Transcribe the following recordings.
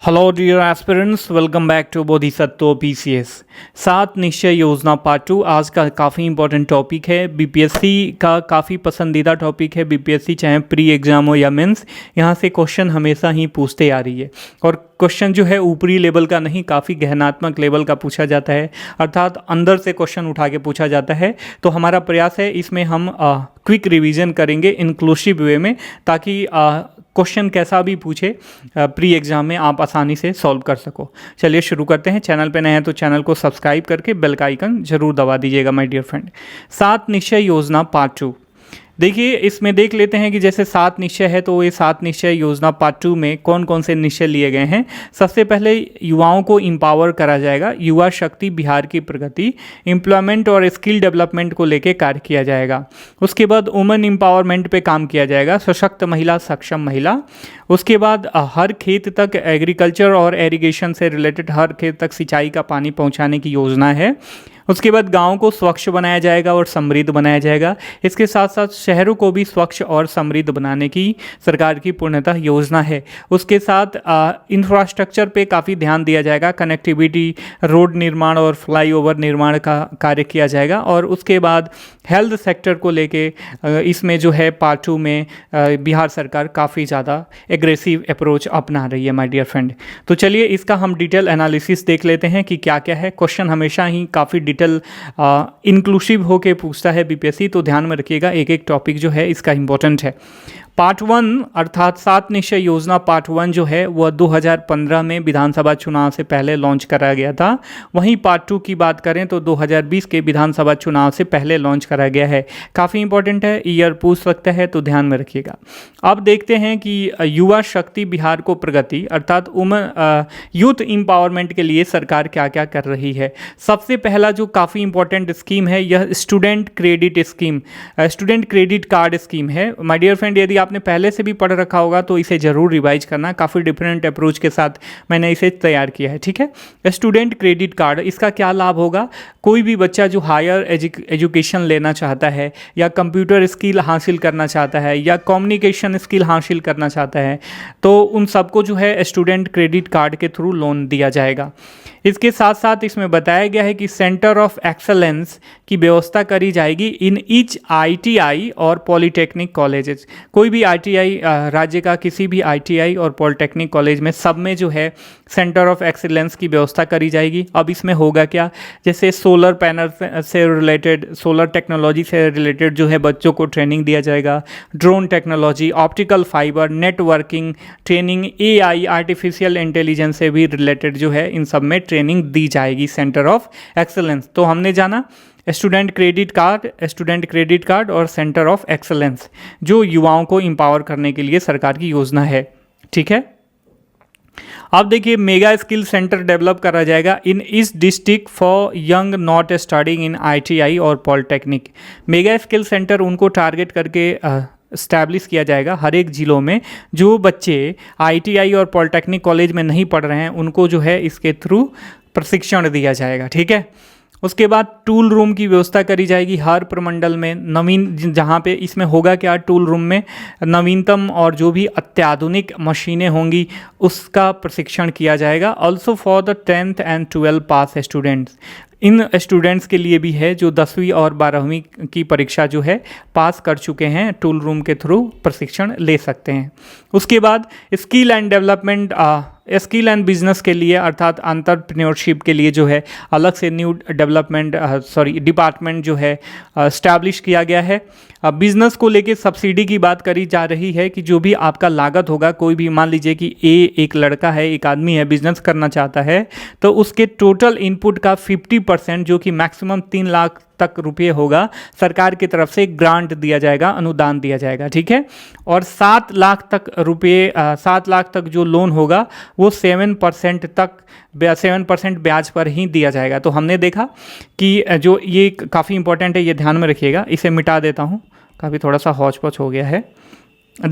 Hello dear aspirants, welcome back to Bodhisattva PCS. 7 निश्चय योजना part 2 आज का काफ़ी इंपॉर्टेंट टॉपिक है। बीपीएससी का काफ़ी पसंदीदा टॉपिक है। बीपीएससी चाहे प्री एग्जाम हो या मेंस, यहाँ से क्वेश्चन हमेशा ही पूछते आ रही है। और क्वेश्चन जो है ऊपरी लेवल का नहीं, काफ़ी गहनात्मक लेवल का पूछा जाता है, अर्थात अंदर से क्वेश्चन उठा के पूछा जाता है। तो हमारा प्रयास है इसमें हम क्विक रिवीजन करेंगे इंक्लूसिव वे में, ताकि क्वेश्चन कैसा भी पूछे प्री एग्जाम में आप आसानी से सॉल्व कर सको। चलिए शुरू करते हैं। चैनल पे नए हैं तो चैनल को सब्सक्राइब करके बेल का आइकन जरूर दबा दीजिएगा माय डियर फ्रेंड। 7 निश्चय योजना पार्ट 2। देखिए, इसमें देख लेते हैं कि जैसे 7 निश्चय है तो ये 7 निश्चय योजना पार्ट 2 में कौन कौन से निश्चय लिए गए हैं। सबसे पहले युवाओं को एम्पावर करा जाएगा, युवा शक्ति बिहार की प्रगति, एम्प्लॉयमेंट और स्किल डेवलपमेंट को लेकर कार्य किया जाएगा। उसके बाद वुमेन एम्पावरमेंट पे काम किया जाएगा, सशक्त महिला सक्षम महिला। उसके बाद हर खेत तक एग्रीकल्चर और एरीगेशन से रिलेटेड हर खेत तक सिंचाई का पानी पहुंचाने की योजना है। उसके बाद गाँव को स्वच्छ बनाया जाएगा और समृद्ध बनाया जाएगा। इसके साथ साथ शहरों को भी स्वच्छ और समृद्ध बनाने की सरकार की पूर्णतः योजना है। उसके साथ इंफ्रास्ट्रक्चर पे काफ़ी ध्यान दिया जाएगा, कनेक्टिविटी, रोड निर्माण और फ्लाईओवर निर्माण का कार्य किया जाएगा। और उसके बाद हेल्थ सेक्टर को लेके इसमें जो है पार्ट 2 में बिहार सरकार काफ़ी ज़्यादा एग्रेसिव अप्रोच अपना रही है माय डियर फ्रेंड। तो चलिए इसका हम डिटेल एनालिसिस देख लेते हैं कि क्या क्या है। क्वेश्चन हमेशा ही काफ़ी डिटेल इंक्लूसिव होके पूछता है बीपीएससी, तो ध्यान में रखिएगा, एक एक टॉपिक जो है इसका इंपॉर्टेंट है। पार्ट 1 अर्थात 7 निश्चय योजना पार्ट 1 जो है वह 2015 में विधानसभा चुनाव से पहले लॉन्च करा गया था। वहीं पार्ट 2 की बात करें तो 2020 के विधानसभा चुनाव से पहले लॉन्च करा गया है। काफ़ी इंपॉर्टेंट है, ईयर पूछ सकता है, तो ध्यान में रखिएगा। अब देखते हैं कि युवा शक्ति बिहार को प्रगति अर्थात यूथ एम्पावरमेंट के लिए सरकार क्या क्या कर रही है। सबसे पहला जो काफ़ी इंपॉर्टेंट स्कीम है यह student credit scheme, student credit card scheme है। माय डियर फ्रेंड, यदि आपने पहले से भी पढ़ रखा होगा तो इसे जरूर रिवाइज करना, काफ़ी डिफरेंट अप्रोच के साथ मैंने इसे तैयार किया है। ठीक है, स्टूडेंट क्रेडिट कार्ड, इसका क्या लाभ होगा। कोई भी बच्चा जो हायर एजुकेशन लेना चाहता है या कंप्यूटर स्किल हासिल करना चाहता है या कम्युनिकेशन स्किल हासिल करना चाहता है तो उन सबको जो है स्टूडेंट क्रेडिट कार्ड के थ्रू लोन दिया जाएगा। इसके साथ साथ इसमें बताया गया है कि सेंटर ऑफ एक्सेलेंस की व्यवस्था करी जाएगी इन ईच आईटीआई और पॉलिटेक्निक कॉलेजेस। कोई भी आईटीआई, राज्य का किसी भी आईटीआई और पॉलिटेक्निक कॉलेज में सब में जो है सेंटर ऑफ एक्सीलेंस की व्यवस्था करी जाएगी। अब इसमें होगा क्या, जैसे सोलर पैनल से रिलेटेड, सोलर टेक्नोलॉजी से रिलेटेड जो है बच्चों को ट्रेनिंग दिया जाएगा, drone technology, optical fibre, networking training, AI artificial intelligence से भी रिलेटेड जो है इन सब में ट्रेनिंग दी जाएगी सेंटर ऑफ एक्सेलेंस। तो हमने जाना स्टूडेंट क्रेडिट कार्ड और सेंटर ऑफ एक्सेलेंस जो युवाओं को एम्पावर करने के लिए सरकार की योजना है। ठीक है, अब देखिए मेगा स्किल सेंटर डेवलप करा जाएगा इन इस district for young not studying in ITI और पॉलिटेक्निक। मेगा स्किल सेंटर उनको टारगेट करके इस्टेब्लिश किया जाएगा हर एक ज़िलों में। जो बच्चे आईटीआई और पॉलिटेक्निक कॉलेज में नहीं पढ़ रहे हैं उनको जो है इसके थ्रू प्रशिक्षण दिया जाएगा। ठीक है, उसके बाद टूल रूम की व्यवस्था करी जाएगी हर प्रमंडल में, नवीन, जहाँ पे इसमें होगा क्या, टूल रूम में नवीनतम और जो भी अत्याधुनिक मशीनें होंगी उसका प्रशिक्षण किया जाएगा। Also for the 10th and 12th pass students, in students के लिए भी है जो 10वीं और 12वीं की परीक्षा जो है पास कर चुके हैं, टूल रूम के थ्रू प्रशिक्षण ले सकते हैं। उसके बाद skill and development, skill and business के लिए अर्थात एंटरप्रेन्योरशिप के लिए जो है अलग से न्यू डिपार्टमेंट जो है इस्टेब्लिश किया गया है। बिजनेस को लेके सब्सिडी की बात करी जा रही है कि जो भी आपका लागत होगा, कोई भी मान लीजिए कि एक लड़का है, एक आदमी है, बिजनेस करना चाहता है, तो उसके टोटल इनपुट का 50% जो कि मैक्सिमम 3 लाख तक रुपये होगा, सरकार की तरफ से ग्रांट दिया जाएगा, अनुदान दिया जाएगा। ठीक है, और 7 लाख तक रुपये, 7 लाख तक जो लोन होगा वो 7% ब्याज पर ही दिया जाएगा। तो हमने देखा कि जो ये काफ़ी इंपॉर्टेंट है, ये ध्यान में रखिएगा। इसे मिटा देता हूँ, काफ़ी थोड़ा सा हौच पौच हो गया है।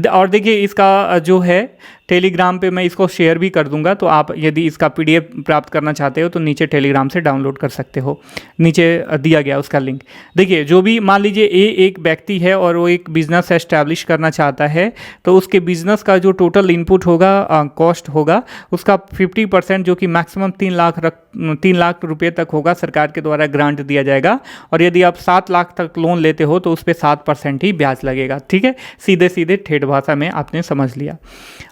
और देखिए इसका जो है टेलीग्राम पे मैं इसको शेयर भी कर दूंगा, तो आप यदि इसका PDF प्राप्त करना चाहते हो तो नीचे टेलीग्राम से डाउनलोड कर सकते हो, नीचे दिया गया उसका लिंक। देखिए, जो भी मान लीजिए एक व्यक्ति है और वो एक बिज़नेस एस्टैब्लिश करना चाहता है, तो उसके बिज़नेस का जो टोटल इनपुट होगा, कॉस्ट होगा, उसका 50% जो कि मैक्सिमम 3 लाख रुपए तक होगा, सरकार के द्वारा ग्रांट दिया जाएगा। और यदि आप 7 लाख तक लोन लेते हो तो उस पर 7% ही ब्याज लगेगा। ठीक है, सीधे सीधे ठेठ भाषा में आपने समझ लिया।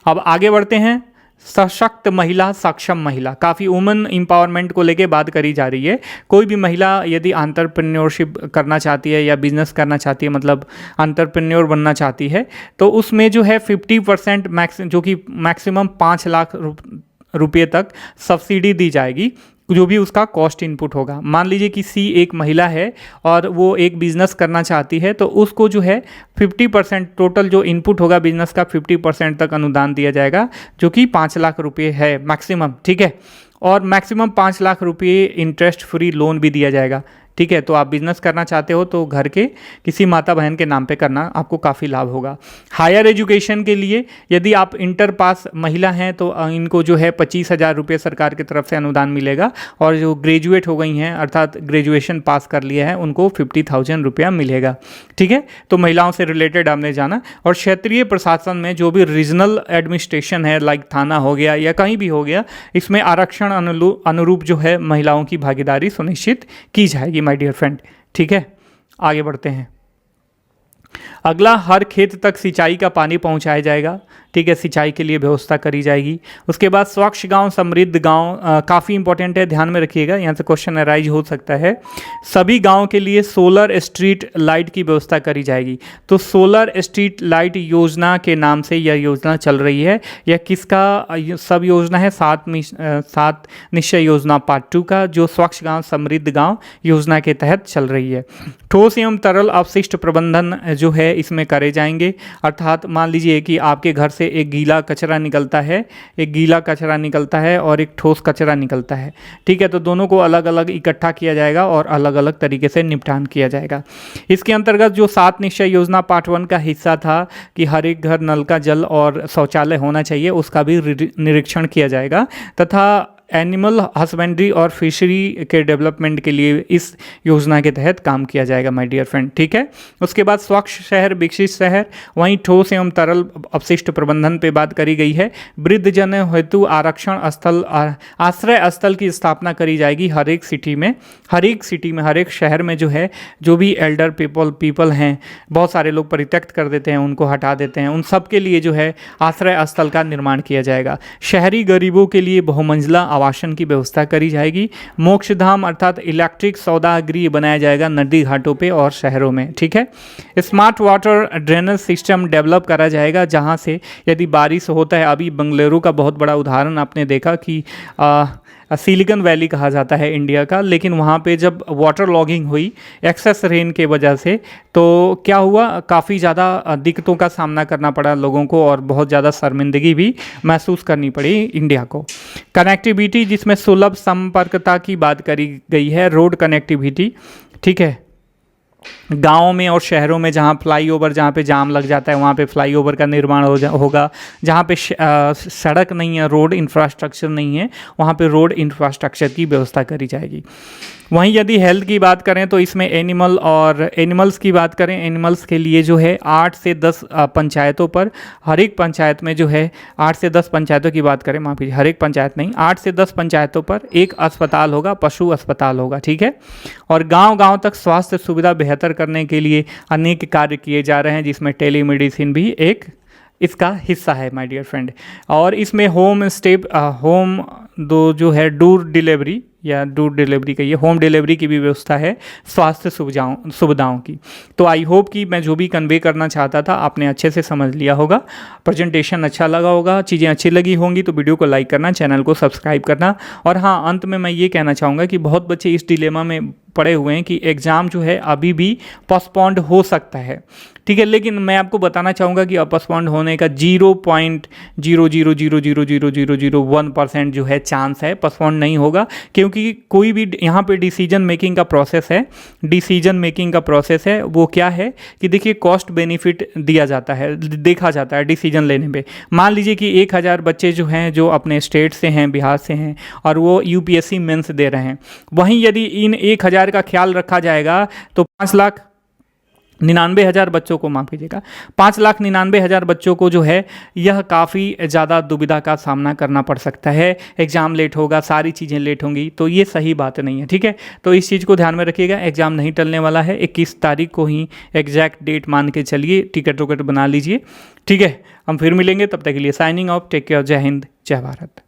अब आगे बढ़ते हैं। सशक्त महिला, सक्षम महिला, काफ़ी वुमेन एम्पावरमेंट को लेके बात करी जा रही है। कोई भी महिला यदि एंटरप्रेन्योरशिप करना चाहती है या बिजनेस करना चाहती है, मतलब एंटरप्रेन्योर बनना चाहती है, तो उसमें जो है 50% जो कि मैक्सिमम 5 लाख रुपये तक सब्सिडी दी जाएगी, जो भी उसका कॉस्ट इनपुट होगा। मान लीजिए कि एक महिला है और वो एक बिज़नेस करना चाहती है, तो उसको जो है 50% टोटल जो इनपुट होगा बिजनेस का 50% तक अनुदान दिया जाएगा, जो कि 5 लाख रुपये है मैक्सिमम। ठीक है, और मैक्सिमम 5 लाख रुपये इंटरेस्ट फ्री लोन भी दिया जाएगा। ठीक है, तो आप बिजनेस करना चाहते हो तो घर के किसी माता बहन के नाम पे करना, आपको काफ़ी लाभ होगा। हायर एजुकेशन के लिए यदि आप इंटर पास महिला हैं तो इनको जो है 25,000 रुपये सरकार की तरफ से अनुदान मिलेगा, और जो ग्रेजुएट हो गई हैं अर्थात ग्रेजुएशन पास कर लिया है उनको 50,000 रुपया मिलेगा। ठीक है, तो महिलाओं से रिलेटेड आपने जाना। और क्षेत्रीय प्रशासन में जो भी रीजनल एडमिनिस्ट्रेशन है, लाइक थाना हो गया या कहीं भी हो गया, इसमें आरक्षण अनुरूप जो है महिलाओं की भागीदारी सुनिश्चित की जाएगी माय डियर फ्रेंड। ठीक है, आगे बढ़ते हैं। अगला, हर खेत तक सिंचाई का पानी पहुंचाया जाएगा। ठीक है, सिंचाई के लिए व्यवस्था करी जाएगी। उसके बाद स्वच्छ गांव समृद्ध गांव, काफ़ी इंपॉर्टेंट है, ध्यान में रखिएगा, यहाँ से क्वेश्चन अराइज हो सकता है। सभी गांव के लिए सोलर स्ट्रीट लाइट की व्यवस्था करी जाएगी। तो सोलर स्ट्रीट लाइट योजना के नाम से यह योजना चल रही है। यह किसका सब योजना है? 7 निश्चय योजना पार्ट 2 का, जो स्वच्छ गाँव समृद्ध गाँव योजना के तहत चल रही है। ठोस एवं तरल अपशिष्ट प्रबंधन जो है इसमें करे जाएंगे। अर्थात मान लीजिए कि आपके घर से एक गीला कचरा निकलता है और एक ठोस कचरा निकलता है। ठीक है, तो दोनों को अलग अलग इकट्ठा किया जाएगा और अलग अलग तरीके से निपटान किया जाएगा। इसके अंतर्गत जो 7 निश्चय योजना पार्ट 1 का हिस्सा था कि हर एक घर नल का जल और शौचालय होना चाहिए, उसका भी निरीक्षण किया जाएगा, तथा एनिमल हस्बेंड्री और फिशरी के डेवलपमेंट के लिए इस योजना के तहत काम किया जाएगा माय डियर फ्रेंड। ठीक है, उसके बाद स्वच्छ शहर विकसित शहर, वहीं ठोस एवं तरल अपशिष्ट प्रबंधन पे बात करी गई है। वृद्धजन हेतु आश्रय स्थल की स्थापना करी जाएगी हर एक सिटी में, हर एक शहर में जो है, जो भी एल्डर पीपल हैं, बहुत सारे लोग परित्यक्त कर देते हैं, उनको हटा देते हैं, उन सब के लिए जो है आश्रय स्थल का निर्माण किया जाएगा। शहरी गरीबों के लिए बहुमंजिला आवासन की व्यवस्था करी जाएगी। मोक्षधाम अर्थात इलेक्ट्रिक सौदागृह बनाया जाएगा नदी घाटों पे और शहरों में। ठीक है, smart water drainage system develop करा जाएगा, जहां से यदि बारिश होता है, अभी बेंगलुरु का बहुत बड़ा उदाहरण आपने देखा कि सिलिकॉन वैली कहा जाता है इंडिया का, लेकिन वहाँ पे जब वाटर लॉगिंग हुई एक्सेस रेन के वजह से, तो क्या हुआ, काफ़ी ज़्यादा दिक्कतों का सामना करना पड़ा लोगों को और बहुत ज़्यादा शर्मिंदगी भी महसूस करनी पड़ी इंडिया को। कनेक्टिविटी, जिसमें सुलभ संपर्कता की बात करी गई है, रोड कनेक्टिविटी। ठीक है, गाँव में और शहरों में जहाँ फ्लाईओवर, जहाँ पे जाम लग जाता है, वहाँ पे फ्लाईओवर का निर्माण होगा। जहाँ पे सड़क नहीं है, रोड इंफ्रास्ट्रक्चर नहीं है, वहाँ पे रोड इंफ्रास्ट्रक्चर की व्यवस्था करी जाएगी। वहीं यदि हेल्थ की बात करें तो इसमें एनिमल्स की बात करें, एनिमल्स के लिए जो है 8 से 10 पंचायतों पर, हर एक पंचायत में जो है 8 से 10 पंचायतों की बात करें, माफ कीजिए, हर एक पंचायत नहीं, 8 से 10 पंचायतों पर एक अस्पताल होगा, पशु अस्पताल होगा। ठीक है, और गांव-गांव तक स्वास्थ्य सुविधा बेहतर करने के लिए अनेक कार्य किए जा रहे हैं, जिसमें टेलीमेडिसिन भी एक इसका हिस्सा है माय डियर फ्रेंड। और इसमें डोर डिलीवरी कहिए, होम डिलीवरी की भी व्यवस्था है स्वास्थ्य सुविधाओं की। तो आई होप कि मैं जो भी कन्वे करना चाहता था आपने अच्छे से समझ लिया होगा, प्रेजेंटेशन अच्छा लगा होगा, चीज़ें अच्छी लगी होंगी तो वीडियो को लाइक करना, चैनल को सब्सक्राइब करना। और हाँ, अंत में मैं ये कहना चाहूँगा कि बहुत बच्चे इस डिलेमा में पड़े हुए हैं कि एग्ज़ाम जो है अभी भी पोस्टपोन्ड हो सकता है। ठीक है। लेकिन मैं आपको बताना चाहूँगा कि पोस्टपोन्ड होने का 0.00000001% जो है चांस है, पोस्टपोन्ड नहीं होगा, क्योंकि कोई भी यहाँ पे डिसीजन मेकिंग का प्रोसेस है। डिसीजन मेकिंग का प्रोसेस है वो क्या है कि देखिए, कॉस्ट बेनिफिट दिया जाता है, देखा जाता है डिसीजन लेने पे। मान लीजिए कि 1000 बच्चे जो हैं, जो अपने स्टेट से हैं, बिहार से हैं, और वो यूपीएससी मेंस दे रहे हैं, वहीं यदि इन 1000 का ख्याल रखा जाएगा तो 5,99,000 बच्चों को, माफ़ कीजिएगा, 5,99,000 बच्चों को जो है यह काफ़ी ज़्यादा दुविधा का सामना करना पड़ सकता है। एग्ज़ाम लेट होगा, सारी चीज़ें लेट होंगी, तो ये सही बात नहीं है। ठीक है, तो इस चीज़ को ध्यान में रखिएगा। एग्ज़ाम नहीं टलने वाला है, 21 तारीख को ही एग्जैक्ट डेट मान के चलिए, टिकट विकट बना लीजिए। ठीक है, हम फिर मिलेंगे, तब तक के लिए साइनिंग ऑफ, टेक केयर, जय हिंद, जय भारत।